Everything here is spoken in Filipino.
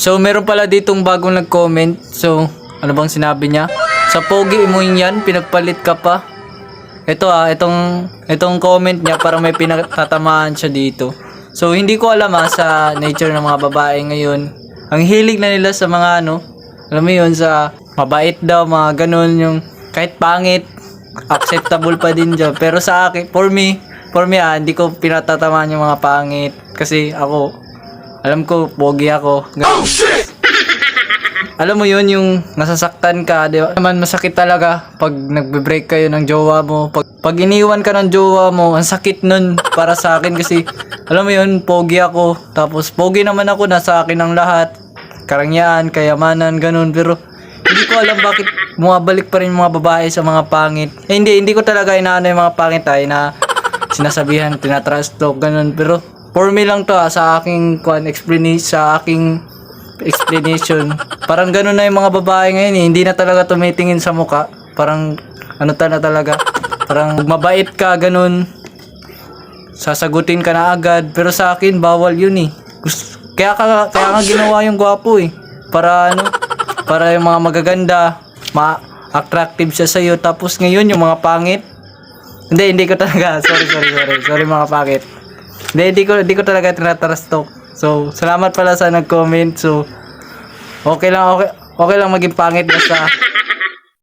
So, meron pala ditong bagong nag-comment. So, ano bang sinabi niya? Sa pogi mo yan, pinagpalit ka pa. Ito itong comment niya para may pinatatamaan siya dito. So, hindi ko alam sa nature ng mga babae ngayon. Ang hilig na nila sa mga alam mo yun, sa mabait daw, mga ganun, yung kahit pangit, acceptable pa din dyan. Pero sa akin, for me, hindi ko pinatatamaan yung mga pangit. Kasi ako, alam ko, pogi ako. Ganun. Alam mo yun, yung nasasaktan ka, di ba? Naman masakit talaga pag nagbe-break kayo ng jowa mo. Pag iniwan ka ng jowa mo, ang sakit nun para sa akin kasi, alam mo yun, pogi ako. Tapos, pogi naman ako, nasa akin ang lahat. Karangyaan, kayamanan, ganun. Pero, hindi ko alam bakit bumabalik pa rin mga babae sa mga pangit. Hindi ko talaga inaano yung mga pangit na sinasabihan, tinatrash talk, ganun. Pero, for me lang to sa aking explanation. Parang ganun na yung mga babae ngayon Hindi na talaga tumitingin sa muka. Parang, talaga. Parang, mabait ka, ganun. Sasagutin ka na agad. Pero sa akin, bawal yun Kaya nga ginawa yung gwapo Para para yung mga magaganda, attractive siya sa'yo. Tapos ngayon, yung mga pangit. Hindi ko talaga. Sorry mga pangit. Hindi ko talaga tinatrastok. So, salamat pala sa nag-comment. So, okay lang maging pangit basta